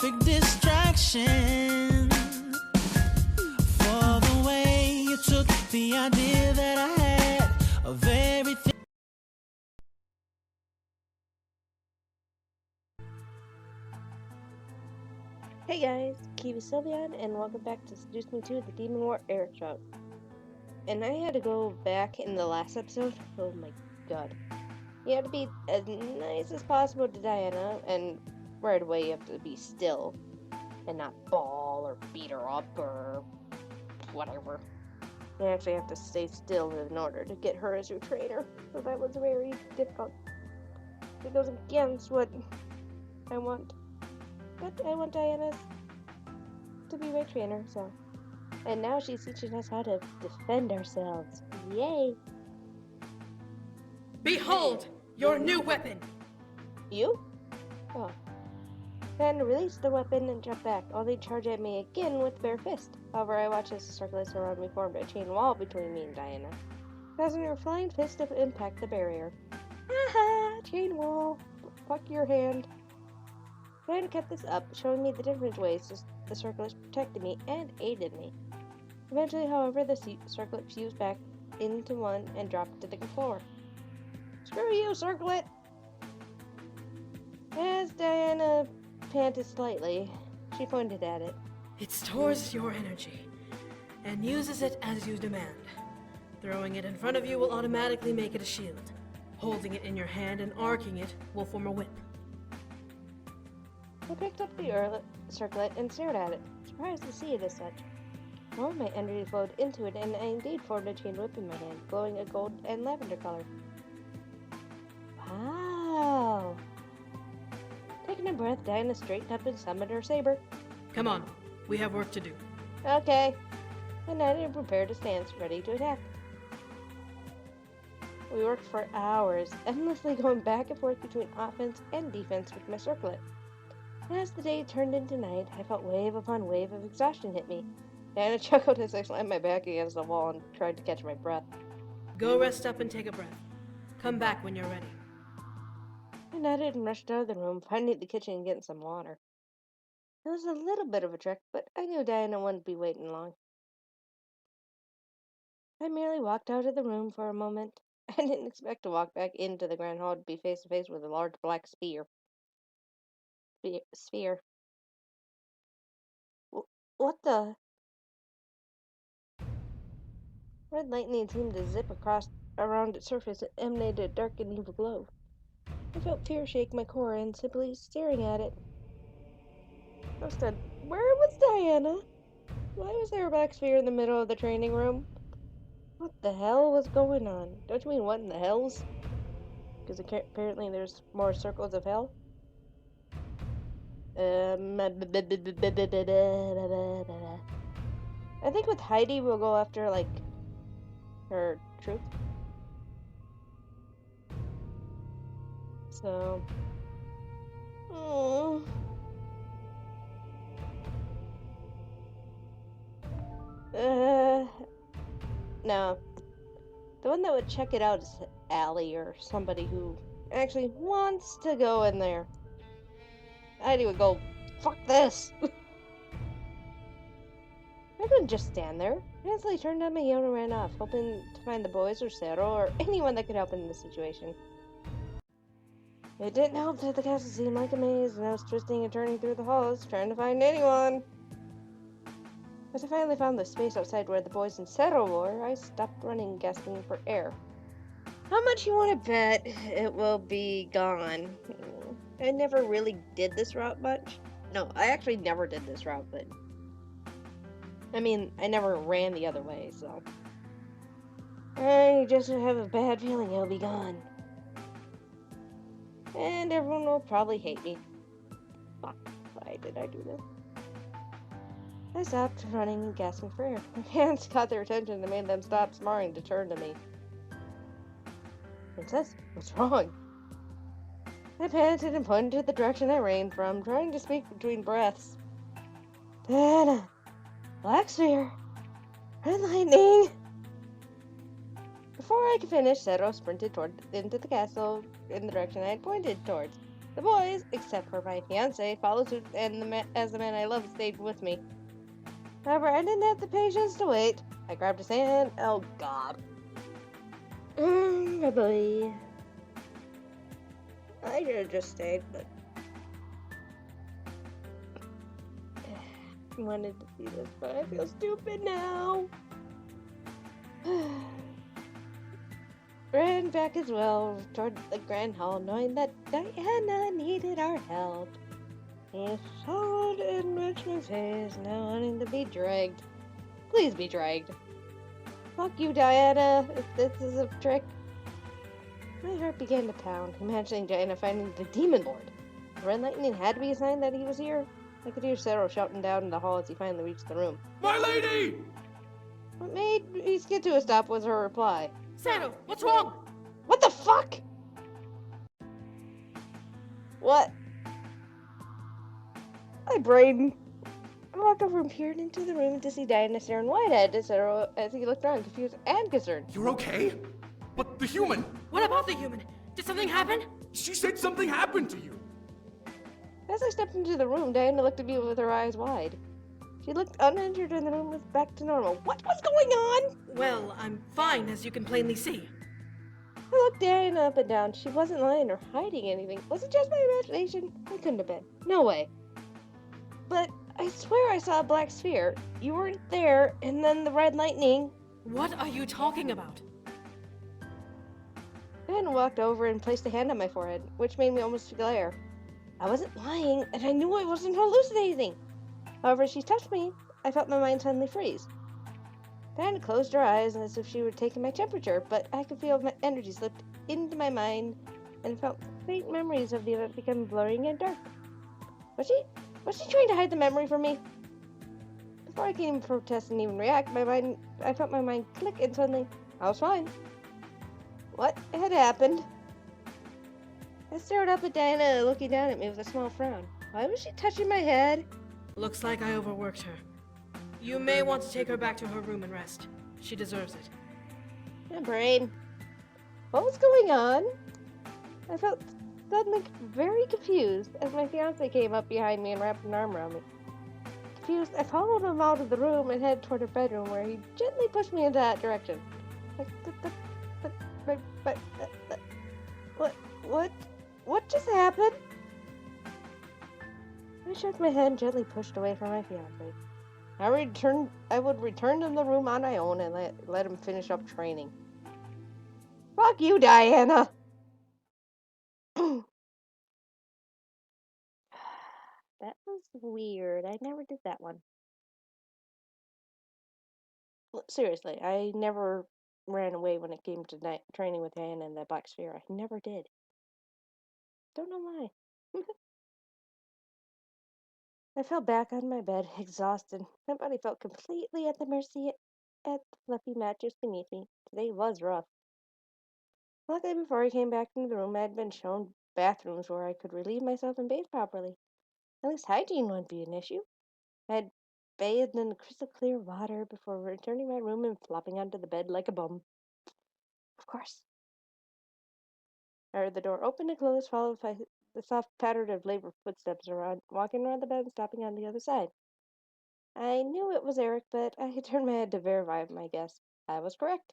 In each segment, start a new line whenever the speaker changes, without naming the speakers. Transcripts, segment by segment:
perfect distraction for the way you took the idea that I had of everything.
Hey guys, KiwiSylveon, and welcome back to Seduce Me 2, the Demon War Erik route. And I had to go back in the last episode. Oh my god. You have to be as nice as possible to Diana, and right away you have to be still and not bawl or beat her up or whatever. You actually have to stay still in order to get her as your trainer. So that was very difficult. It goes against what I want. But I want Diana to be my trainer, so. And now she's teaching us how to defend ourselves. Yay!
Behold, your new weapon!
You? Oh. Then release the weapon and jump back. Only charge at me again with bare fist. However, I watch as the circlets around me formed a chain wall between me and Diana, causing her flying fist to impact the barrier. Haha! Chain wall! Fuck your hand. Trying to cut this up, showing me the different ways the circlets protected me and aided me. Eventually, however, the circlet fused back into one and dropped to the floor. Screw you, circlet! As Diana panted slightly, she pointed at it.
It stores your energy and uses it as you demand. Throwing it in front of you will automatically make it a shield. Holding it in your hand and arcing it will form a whip.
I picked up the circlet and stared at it, surprised to see it as such. More of my energy flowed into it, and I indeed formed a chain whip in my hand, glowing a gold and lavender color. Wow! Taking a breath, Diana straightened up and summoned her saber.
Come on, we have work to do.
Okay. And I prepared to stance, ready to attack. We worked for hours, endlessly going back and forth between offense and defense with my circlet. As the day turned into night, I felt wave upon wave of exhaustion hit me. Diana chuckled as I slammed my back against the wall and tried to catch my breath.
Go rest up and take a breath. Come back when you're ready.
I nodded and rushed out of the room, finding the kitchen and getting some water. It was a little bit of a trek, but I knew Diana wouldn't be waiting long. I merely walked out of the room for a moment. I didn't expect to walk back into the grand hall to be face to face with a large black sphere. What the? Red lightning seemed to zip around its surface and emanated a dark and evil glow. I felt fear shake my core and simply staring at it. I was stunned. Where was Diana? Why was there a black sphere in the middle of the training room? What the hell was going on? Don't you mean what in the hells? Because apparently there's more circles of hell. I think with Heidi we'll go after, like, her truth. So... No. The one that would check it out is Allie, or somebody who actually wants to go in there. Heidi would go, fuck this! I couldn't just stand there. I instantly turned on my heel and ran off, hoping to find the boys or Cero or anyone that could help in this situation. It didn't help that the castle seemed like a maze, and I was twisting and turning through the halls, trying to find anyone. As I finally found the space outside where the boys and Cero were, I stopped running, gasping for air. How much you want to bet it will be gone? I never really did this route much. No, I actually never did this route, but... I mean, I never ran the other way, so... I just have a bad feeling it'll be gone. And everyone will probably hate me. Fuck, why did I do this? I stopped running and gasping for air. My hands caught their attention and made them stop smarting to turn to me. Princess, what's wrong? I panted and pointed to the direction I ran from, trying to speak between breaths. Diana! Black sphere! Red lightning! Before I could finish, Cero sprinted into the castle in the direction I had pointed towards. The boys, except for my fiance, followed suit, and as the man I love stayed with me. However, I didn't have the patience to wait. I grabbed his hand. Oh, God. My boy. I should have just stayed, but I wanted to see this, but I feel stupid now. Ran back as well toward the grand hall, knowing that Diana needed our help. He saw it in Richmond's face, now wanting to be dragged. Please be dragged. Fuck you, Diana, if this is a trick. My heart began to pound, imagining Diana finding the Demon Lord. The Red Lightning had to be a sign that he was here. I could hear Cero shouting down in the hall as he finally reached the room.
My lady!
What made me skid to a stop was her reply.
Sano, what's wrong?
What the fuck? What? My brain. I walked over and peered into the room to see Diana staring wide-eyed at Cero as he looked around, confused and concerned.
You're okay? But the human!
What about the human? Did something happen?
She said something happened to you!
As I stepped into the room, Diana looked at me with her eyes wide. She looked uninjured and the room was back to normal. What was going on?
Well, I'm fine, as you can plainly see.
I looked Diana up and down. She wasn't lying or hiding anything. Was it just my imagination? I couldn't have been. No way. But I swear I saw a black sphere. You weren't there, and then the red lightning.
What are you talking about?
Diana walked over and placed a hand on my forehead, which made me almost glare. I wasn't lying, and I knew I wasn't hallucinating. However, as she touched me, I felt my mind suddenly freeze. Diana closed her eyes as if she were taking my temperature, but I could feel my energy slipped into my mind and felt faint memories of the event become blurring and dark. Was she trying to hide the memory from me? Before I could even protest and even react, I felt my mind click and suddenly, I was fine. What had happened? I stared up at Diana, looking down at me with a small frown. Why was she touching my head?
Looks like I overworked her. You may want to take her back to her room and rest. She deserves it.
My brain. What was going on? I felt suddenly very confused as my fiance came up behind me and wrapped an arm around me. Confused, I followed him out of the room and headed toward her bedroom where he gently pushed me in that direction. What just happened? I shook my head and gently pushed away from my fiance. I would return to the room on my own and let him finish up training. Fuck you, Diana! That was weird. I never did that one. Seriously, I never ran away when it came to training with Diana and that black sphere. I never did. Don't know why. I fell back on my bed, exhausted. My body felt completely at the mercy at the fluffy mattress beneath me. Today was rough. Luckily, before I came back into the room, I had been shown bathrooms where I could relieve myself and bathe properly. At least hygiene wouldn't be an issue. I had bathed in crystal clear water before returning to my room and flopping onto the bed like a bum. Of course. I heard the door open and close, followed by the soft patter of labor footsteps walking around the bed and stopping on the other side. I knew it was Erik, but I had turned my head to verify my guess. I was correct.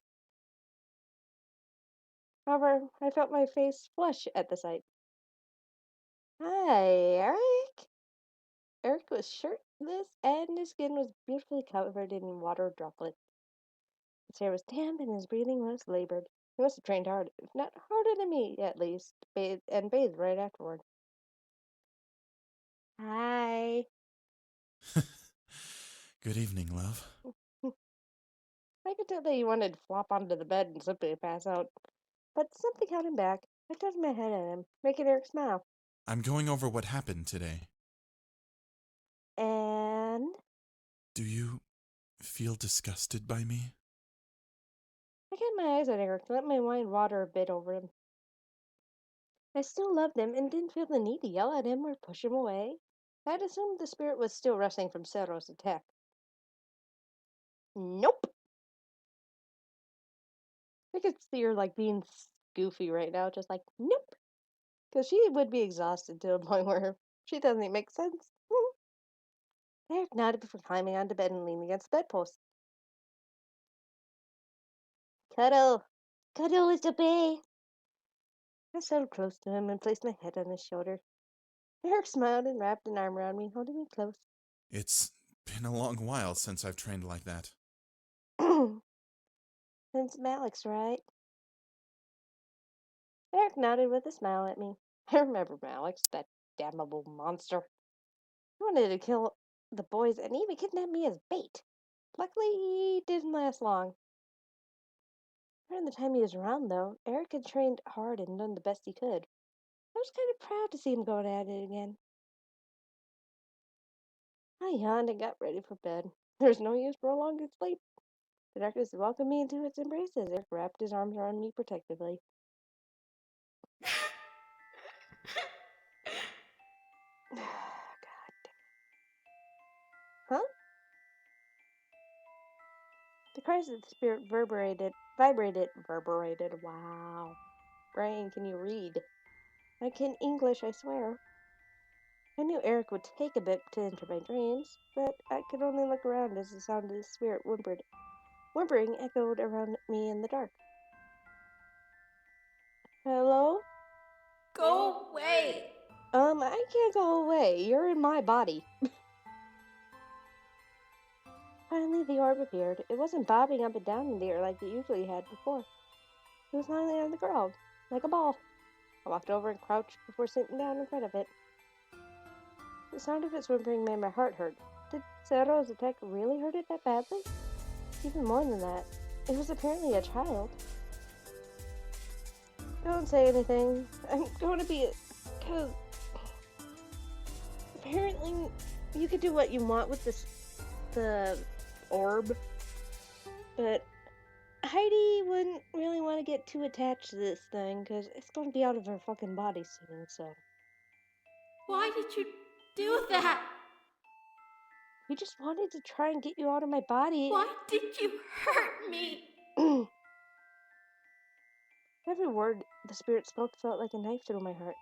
However, I felt my face flush at the sight. Hi, Erik. Erik was shirtless and his skin was beautifully covered in water droplets. His hair was damp and his breathing was labored. He must have trained hard, if not harder than me, at least, bathed right afterward. Hi.
Good evening, love.
I could tell that he wanted to flop onto the bed and simply pass out, but something held him back. I turned my head at him, making Erik smile.
I'm going over what happened today.
And
Do you feel disgusted by me?
I kept my eyes on Erik to let my mind water a bit over him. I still loved him and didn't feel the need to yell at him or push him away. I had assumed the spirit was still resting from Cero's attack. Nope. I could see her like being goofy right now, just like, nope. Because she would be exhausted to a point where she doesn't even make sense. Eric nodded before climbing onto bed and leaning against the bedpost. Cuddle! Cuddle, little bae! I settled close to him and placed my head on his shoulder. Eric smiled and wrapped an arm around me, holding me close.
It's been a long while since I've trained like that.
Since Malik's, right? Eric nodded with a smile at me. I remember Malik's, that damnable monster. He wanted to kill the boys and even kidnap me as bait. Luckily, he didn't last long. During the time he was around, though, Eric had trained hard and done the best he could. I was kind of proud to see him going at it again. I yawned and got ready for bed. There was no use prolonging sleep. The darkness welcomed me into its embrace as Eric wrapped his arms around me protectively. God. Huh? The cries of the spirit vibrated. Wow. Brain, can you read? I can English, I swear. I knew Eric would take a bit to enter my dreams, but I could only look around as the sound of the spirit whimpering echoed around me in the dark. Hello?
Go away!
I can't go away. You're in my body. Finally, the orb appeared. It wasn't bobbing up and down in the air like it usually had before. It was lying on the ground, like a ball. I walked over and crouched before sitting down in front of it. The sound of its whimpering made my heart hurt. Did Sero's attack really hurt it that badly? Even more than that, it was apparently a child. Don't say anything. I'm going to be... Because... Apparently, you could do what you want with the orb. But Heidi wouldn't really want to get too attached to this thing, because it's going to be out of her fucking body soon, so...
Why did you do that?
We just wanted to try and get you out of my body.
Why did you hurt me?
Every word the spirit spoke felt like a knife through my heart.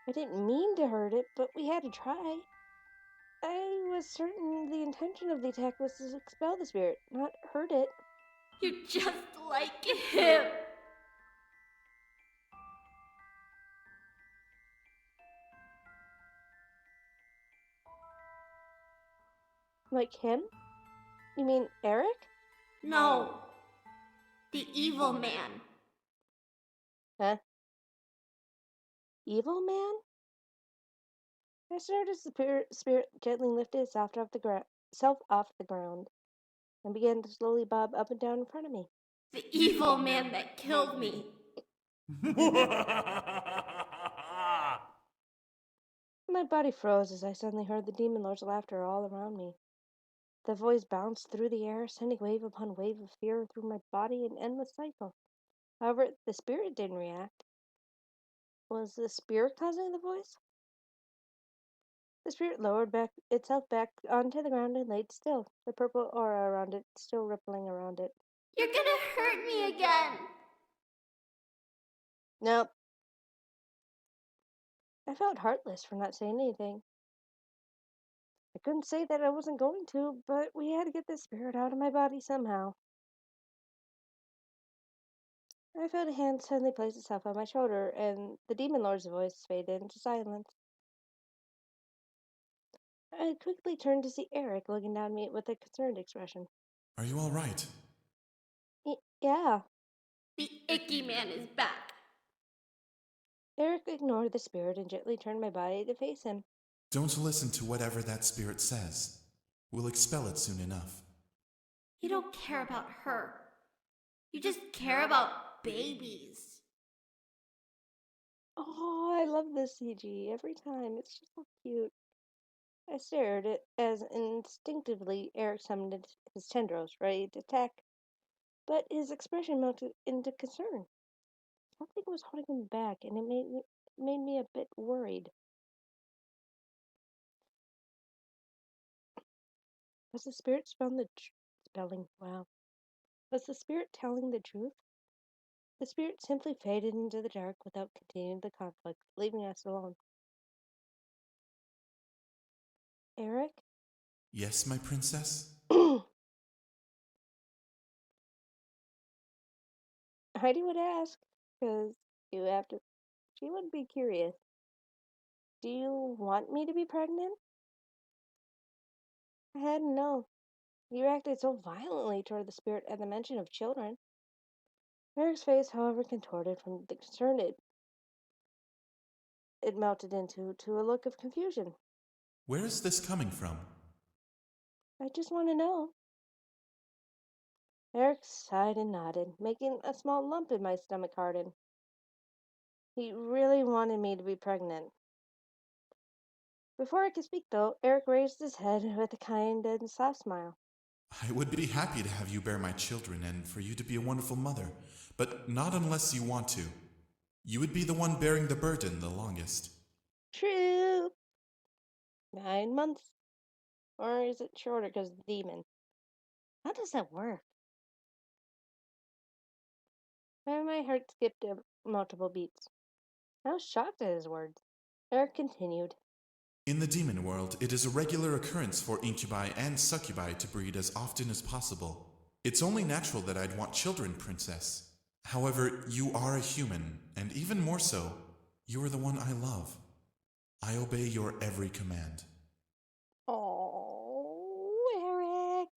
I didn't mean to hurt it, but we had to try. I was certain the intention of the attack was to expel the spirit, not hurt it.
You're just like him.
Like him? You mean Erik?
No. The evil man.
Huh? Evil man? I stared as the spirit gently lifted itself off the ground and began to slowly bob up and down in front of me.
The evil man that killed me.
My body froze as I suddenly heard the demon lord's laughter all around me. The voice bounced through the air, sending wave upon wave of fear through my body in endless cycle. However, the spirit didn't react. Was the spirit causing the voice? The spirit lowered itself back onto the ground and laid still, the purple aura around it still rippling around it.
You're gonna hurt me again.
Nope. I felt heartless for not saying anything. I couldn't say that I wasn't going to, but we had to get the spirit out of my body somehow. I felt a hand suddenly place itself on my shoulder, and the demon lord's voice faded into silence. I quickly turned to see Erik looking down at me with a concerned expression.
Are you all right?
Yeah.
The icky man is back.
Erik ignored the spirit and gently turned my body to face him.
Don't listen to whatever that spirit says. We'll expel it soon enough.
You don't care about her. You just care about babies.
Oh, I love this CG every time. It's just so cute. I stared at as instinctively Erik summoned his tendrils, ready to attack, but his expression melted into concern. Something was holding him back, and it made me a bit worried. Was the spirit Was the spirit telling the truth? The spirit simply faded into the dark without continuing the conflict, leaving us alone. Erik?
Yes, my princess?
Heidi would ask, because you have to. She would be curious. Do you want me to be pregnant? I hadn't known. You acted so violently toward the spirit at the mention of children. Eric's face, however, contorted from the concern it melted into a look of confusion.
Where is this coming from?
I just want to know. Erik sighed and nodded, making a small lump in my stomach harden. He really wanted me to be pregnant. Before I could speak, though, Erik raised his head with a kind and soft smile.
I would be happy to have you bear my children and for you to be a wonderful mother, but not unless you want to. You would be the one bearing the burden the longest.
True. 9 months. Or is it shorter because of the demon? How does that work? And my heart skipped multiple beats. I was shocked at his words. Erik continued.
In the demon world, it is a regular occurrence for incubi and succubi to breed as often as possible. It's only natural that I'd want children, princess. However, you are a human, and even more so, you are the one I love. I obey your every command.
Oh, Erik.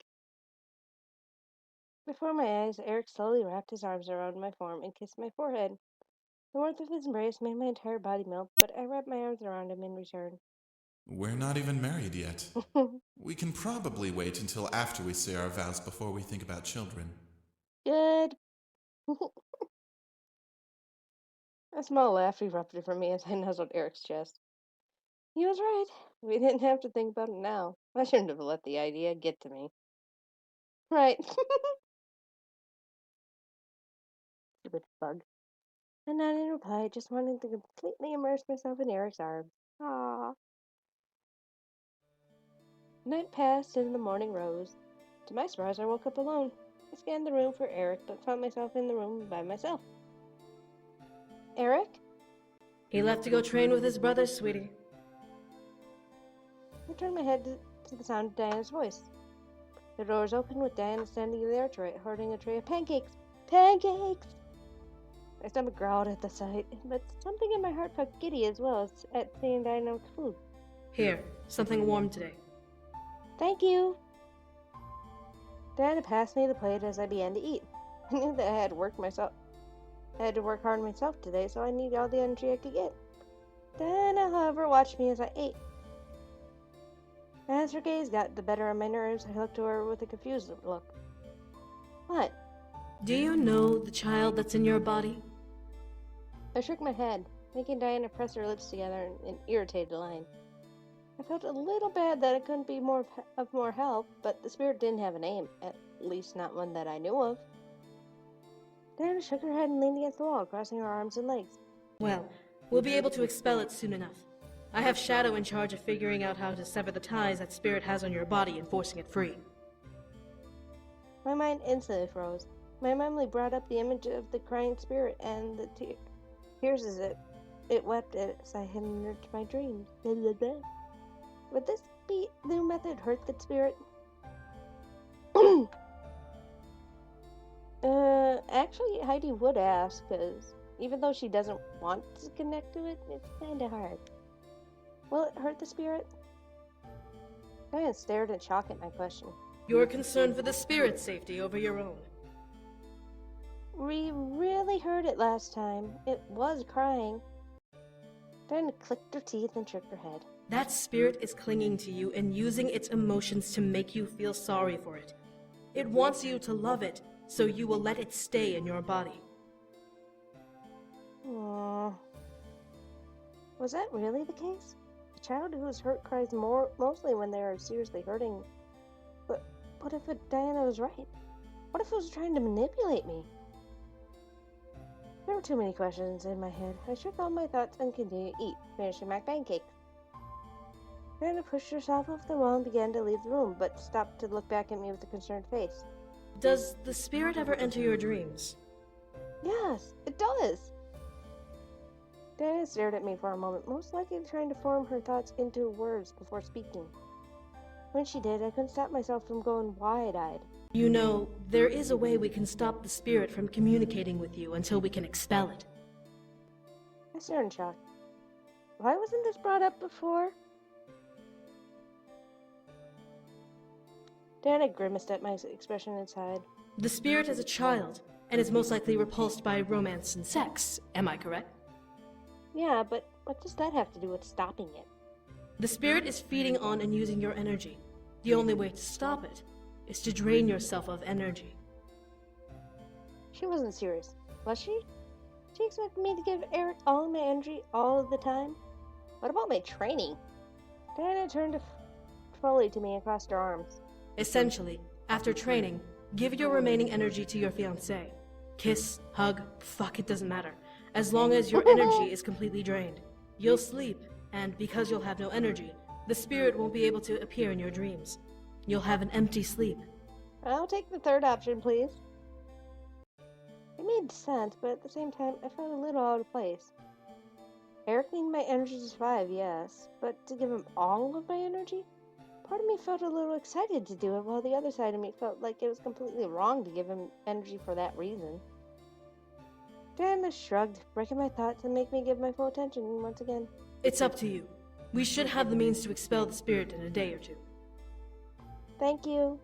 Before my eyes, Erik slowly wrapped his arms around my form and kissed my forehead. The warmth of his embrace made my entire body melt, but I wrapped my arms around him in return.
We're not even married yet. We can probably wait until after we say our vows before we think about children.
Good. A small laugh erupted from me as I nuzzled Erik's chest. He was right. We didn't have to think about it now. I shouldn't have let the idea get to me. Right. Stupid bug. And not in reply, just wanting to completely immerse myself in Erik's arms. Ah. Night passed and the morning rose. To my surprise, I woke up alone. I scanned the room for Erik, but found myself in the room by myself. Erik?
He left to go train with his brothers, sweetie.
I turned my head to the sound of Diana's voice. The doors opened with Diana standing in the archway, holding a tray of pancakes. Pancakes! My stomach growled at the sight, but something in my heart felt giddy as well as at seeing Diana's food.
Here, something warm today.
Thank you! Diana passed me the plate as I began to eat. I knew that I had to work hard myself today, so I needed all the energy I could get. Diana, however, watched me as I ate. As her gaze got the better of my nerves, I looked to her with a confused look. What?
Do you know the child that's in your body?
I shook my head, making Diana press her lips together in an irritated line. I felt a little bad that I couldn't be more help, but the spirit didn't have a name, at least not one that I knew of. Diana shook her head and leaned against the wall, crossing her arms and legs.
Well, we'll be able to expel it soon enough. I have Shadow in charge of figuring out how to sever the ties that spirit has on your body and forcing it free.
My mind instantly froze. My memory brought up the image of the crying spirit and the tears as it wept as I had entered my dreams. Would this new method hurt the spirit? Actually, Heidi would ask, because even though she doesn't want to connect to it, it's kinda hard. Will it hurt the spirit? Diane stared in shock at my question.
You're concerned for the spirit's safety over your own.
We really heard it last time. It was crying. Diana clicked her teeth and shook her head.
That spirit is clinging to you and using its emotions to make you feel sorry for it. It wants you to love it, so you will let it stay in your body.
Aww. Was that really the case? A child who is hurt cries mostly when they are seriously hurting. But what if Diana was right? What if it was trying to manipulate me? There were too many questions in my head. I shook all my thoughts and continued to eat, finishing my pancakes. Diana pushed herself off the wall and began to leave the room, but stopped to look back at me with a concerned face.
Does the spirit ever enter your dreams?
Yes, it does! Diana stared at me for a moment, most likely trying to form her thoughts into words before speaking. When she did, I couldn't stop myself from going wide-eyed.
You know, there is a way we can stop the spirit from communicating with you until we can expel it.
I stared in shock. Why wasn't this brought up before? Diana grimaced at my expression inside.
The spirit is a child, and is most likely repulsed by romance and sex, am I correct?
Yeah, but what does that have to do with stopping it?
The spirit is feeding on and using your energy. The only way to stop it is to drain yourself of energy.
She wasn't serious, was she? She expected me to give Erik all my energy all of the time? What about my training? Diana turned fully to me and crossed her arms.
Essentially, after training, give your remaining energy to your fiancé. Kiss, hug, fuck, it doesn't matter. As long as your energy is completely drained. You'll sleep, and because you'll have no energy, the spirit won't be able to appear in your dreams. You'll have an empty sleep.
I'll take the third option, please. It made sense, but at the same time, I felt a little out of place. Erik needed my energy to survive, yes, but to give him all of my energy? Part of me felt a little excited to do it, while the other side of me felt like it was completely wrong to give him energy for that reason. Diana shrugged, breaking my thoughts and make me give my full attention once again.
It's up to you. We should have the means to expel the spirit in a day or two.
Thank you.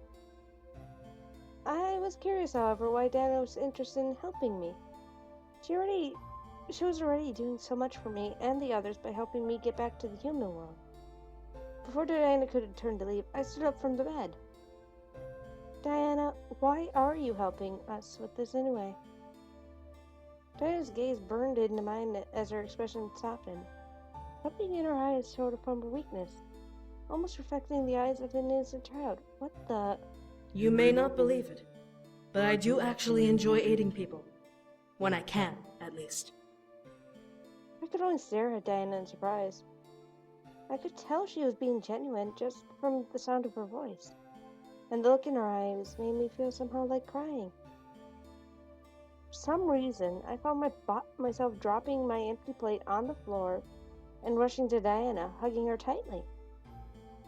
I was curious, however, why Diana was interested in helping me. She was already doing so much for me and the others by helping me get back to the human world. Before Diana could turn to leave, I stood up from the bed. Diana, why are you helping us with this anyway? Diana's gaze burned into mine as her expression softened. Something in her eyes showed a form of weakness, almost reflecting the eyes of an innocent child. What the...
You may not believe it, but I do actually enjoy aiding people. When I can, at least.
I could only stare at Diana in surprise. I could tell she was being genuine just from the sound of her voice, and the look in her eyes made me feel somehow like crying. For some reason, I found myself dropping my empty plate on the floor and rushing to Diana, hugging her tightly.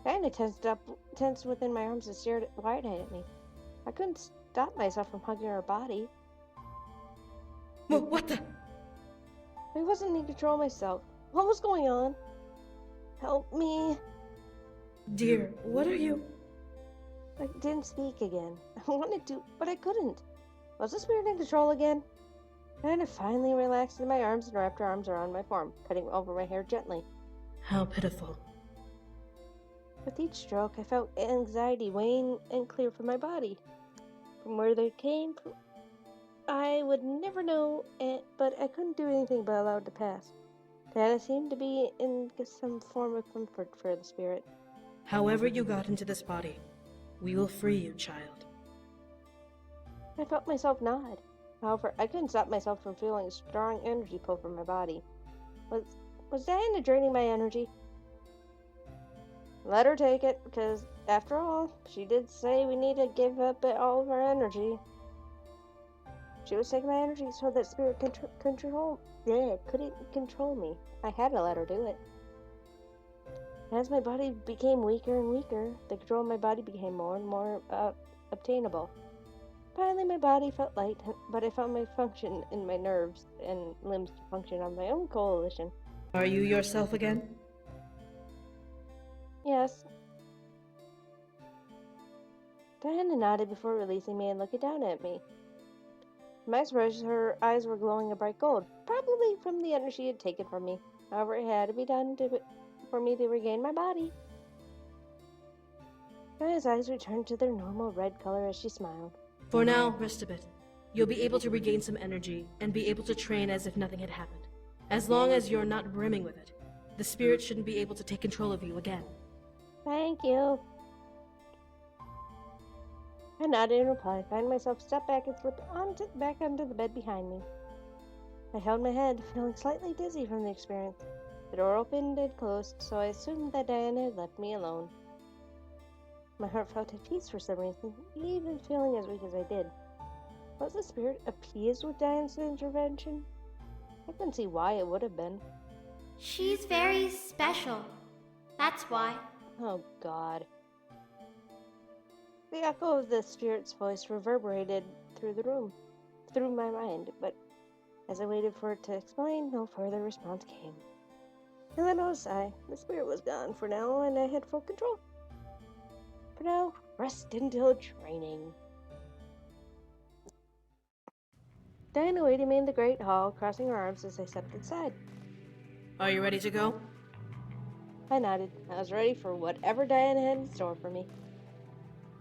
Diana tensed within my arms and stared wide-eyed at me. I couldn't stop myself from hugging her body.
What the?
I wasn't in control of myself. What was going on? Help me.
Dear, what are you?
I didn't speak again. I wanted to, but I couldn't. Was the spirit in control again? Diana finally relaxed in my arms and wrapped her arms around my form, cutting over my hair gently.
How pitiful.
With each stroke, I felt anxiety wane and clear from my body. From where they came from, I would never know, but I couldn't do anything but allow it to pass. Diana seemed to be in some form of comfort for the spirit.
However you got into this body, we will free you, child.
I felt myself nod. However, I couldn't stop myself from feeling a strong energy pull from my body. Was Diana draining my energy? Let her take it, because, after all, she did say we need to give up all of our energy. She was taking my energy so that spirit couldn't control me. I had to let her do it. As my body became weaker and weaker, the control of my body became more and more obtainable. Finally, my body felt light, but I found my function in my nerves and limbs to function on my own coalition.
Are you yourself again?
Yes. Diana nodded before releasing me and looking down at me. To my surprise, her eyes were glowing a bright gold, probably from the energy she had taken from me. However, it had to be done for me to regain my body. Diana's eyes returned to their normal red color as she smiled.
For now, rest a bit. You'll be able to regain some energy and be able to train as if nothing had happened. As long as you're not brimming with it, the spirit shouldn't be able to take control of you again.
Thank you. I nodded in reply, finding myself step back and slip back onto the bed behind me. I held my head, feeling slightly dizzy from the experience. The door opened and closed, so I assumed that Diana had left me alone. My heart felt at peace for some reason, even feeling as weak as I did. Was the spirit appeased with Diana's intervention? I couldn't see why it would have been.
She's very special. That's why.
Oh, God. The echo of the spirit's voice reverberated through the room, through my mind, but as I waited for it to explain, no further response came. And then I was sigh. The spirit was gone for now, and I had full control. For now, rest until training. Diana waited me in the great hall, crossing her arms as I stepped inside.
Are you ready to go?
I nodded. I was ready for whatever Diana had in store for me.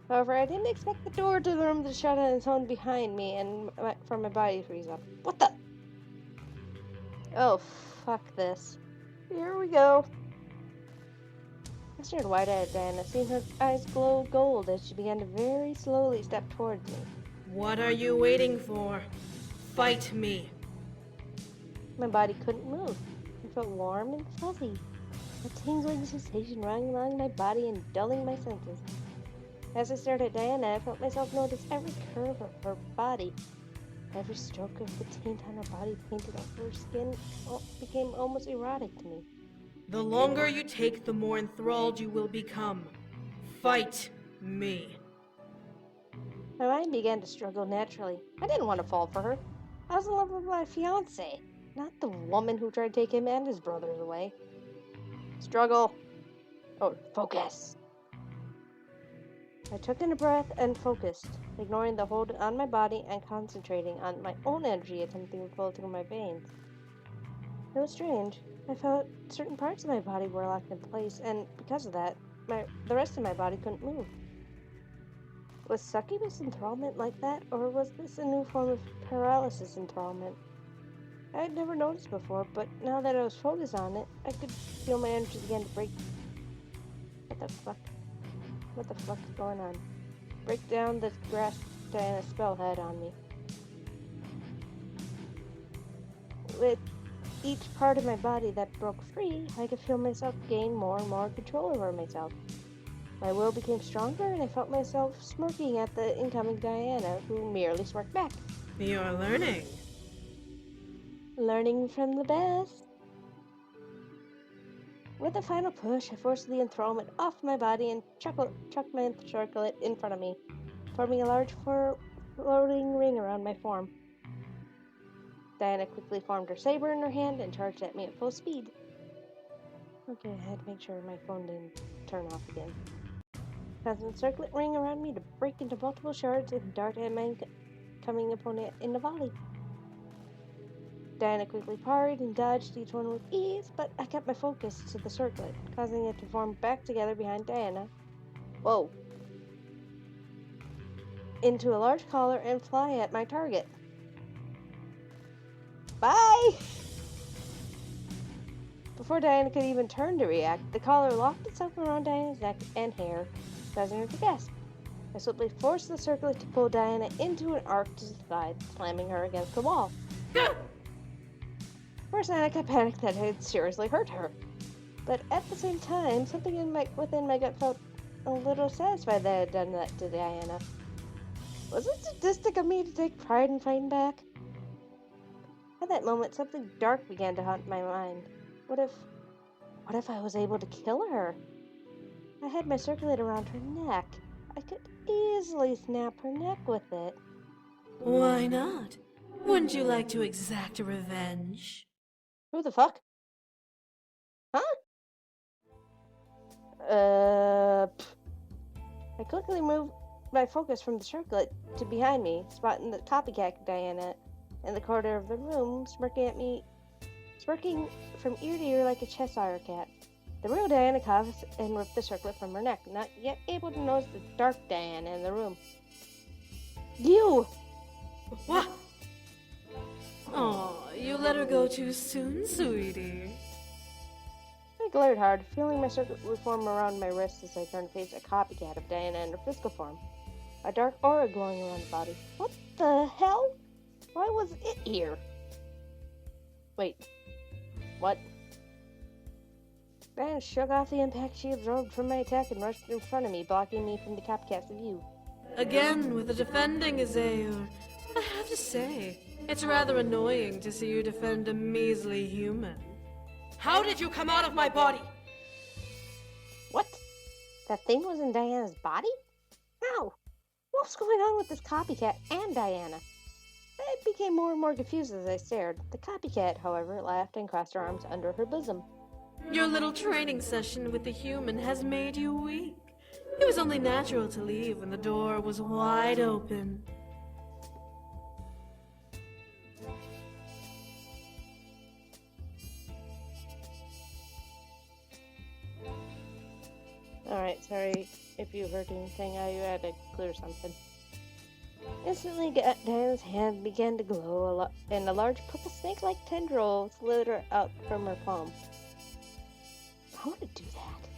However, I didn't expect the door to the room to shut on its own behind me and for my body to freeze up. What the? Oh, fuck this. Here we go. I stared wide-eyed at Diana, seeing her eyes glow gold as she began to very slowly step towards me.
What are you waiting for? Fight me.
My body couldn't move. I felt warm and fuzzy, a tingling sensation running along my body and dulling my senses. As I stared at Diana, I felt myself notice every curve of her body. Every stroke of the tint on her body painted over her skin became almost erotic to me.
The longer you take, the more enthralled you will become. Fight me.
My mind began to struggle naturally. I didn't want to fall for her. I was in love with my fiancé, not the woman who tried to take him and his brothers away. Struggle. Oh, focus. I took in a breath and focused, ignoring the hold on my body and concentrating on my own energy attempting to flow through my veins. It was strange. I felt certain parts of my body were locked in place, and because of that, the rest of my body couldn't move. Was succubus enthrallment like that, or was this a new form of paralysis enthrallment? I had never noticed before, but now that I was focused on it, I could feel my energy begin to break. What the fuck? What the fuck is going on? Break down the grasp Diana's spell had on me. With each part of my body that broke free, I could feel myself gain more and more control over myself. My will became stronger, and I felt myself smirking at the incoming Diana, who merely smirked back.
You're learning.
Learning from the best. With a final push, I forced the enthrallment off my body and chucked my circlet in front of me, forming a large floating ring around my form. Diana quickly formed her saber in her hand and charged at me at full speed. Okay, I had to make sure my phone didn't turn off again. Causing the circlet ring around me to break into multiple shards and dart at my coming opponent in a volley. Diana quickly parried and dodged each one with ease, but I kept my focus to the circlet, causing it to form back together behind Diana. Whoa. Into a large collar and fly at my target. Bye! Before Diana could even turn to react, the collar locked itself around Diana's neck and hair, causing her to gasp. I swiftly forced the circlet to pull Diana into an arc to the side, slamming her against the wall. For a second, I panicked that I had seriously hurt her. But at the same time, something within my gut felt a little satisfied that I had done that to Diana. Was it sadistic of me to take pride in fighting back? At that moment, something dark began to haunt my mind. What if I was able to kill her? I had my circlet around her neck. I could easily snap her neck with it.
Why not? Wouldn't you like to exact revenge?
Who the fuck? Huh? I quickly moved my focus from the circlet to behind me, spotting the copycat Diana in the corner of the room, smirking from ear to ear like a Cheshire cat. The real Diana coughed and ripped the circlet from her neck, not yet able to notice the dark Diana in the room. You!
What? Oh, you let her go too soon, sweetie.
I glared hard, feeling my circlet reform around my wrist as I turned to face a copycat of Diana in her physical form. A dark aura glowing around the body. What the hell? Why was it here? Wait. What? Diana shook off the impact she absorbed from my attack and rushed in front of me, blocking me from the copycat's view.
Again, with the defending, Azure. I have to say, it's rather annoying to see you defend a measly human. How did you come out of my body?
What? That thing was in Diana's body? How? What's going on with this copycat and Diana? I became more and more confused as I stared. The copycat, however, laughed and crossed her arms under her bosom.
Your little training session with the human has made you weak. It was only natural to leave when the door was wide open.
Alright, sorry if you heard anything. I had to clear something. Instantly, Diana's hand began to glow, and a large purple snake-like tendril slithered out from her palm. I want to do that.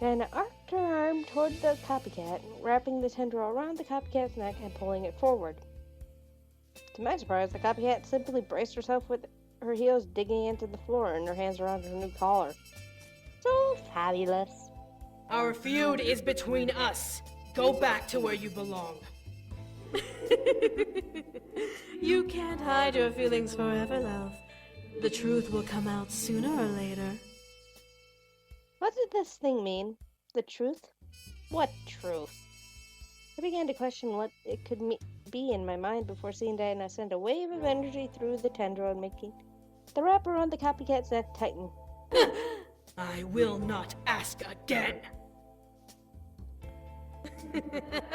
Diana arced her arm toward the copycat, wrapping the tendril around the copycat's neck and pulling it forward. To my surprise, the copycat simply braced herself with her heels digging into the floor and her hands around her new collar. So fabulous.
Our feud is between us. Go back to where you belong. You can't hide your feelings forever, love. The truth will come out sooner or later.
What did this thing mean? The truth? What truth? I began to question what it could be in my mind before seeing Diana send a wave of energy through the tendril and making the wrap around the copycat's neck tighten.
I will not ask again.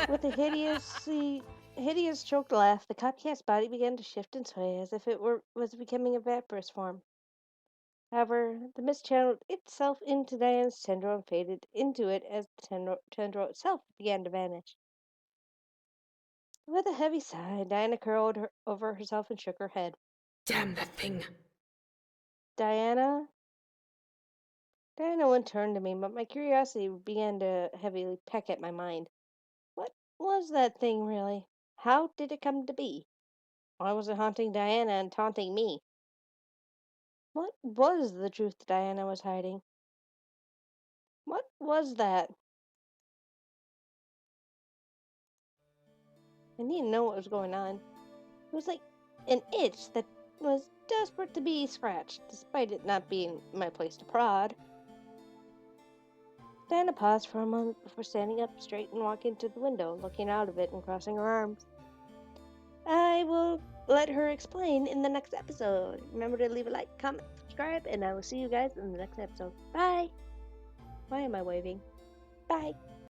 With a hideous choked laugh, the copycat's body began to shift and sway as if it was becoming a vaporous form. However, the mist channeled itself into Diana's tendril and faded into it as the tendril itself began to vanish. With a heavy sigh, Diana curled over herself and shook her head.
Damn that thing.
Diana wouldn't turn to me, but my curiosity began to heavily peck at my mind. What was that thing, really? How did it come to be? Why was it haunting Diana and taunting me? What was the truth Diana was hiding? What was that? I didn't know what was going on. It was like an itch that was desperate to be scratched, despite it not being my place to prod. Diana paused for a moment before standing up straight and walking to the window, looking out of it and crossing her arms. I will let her explain in the next episode. Remember to leave a like, comment, subscribe, and I will see you guys in the next episode. Bye! Why am I waving? Bye!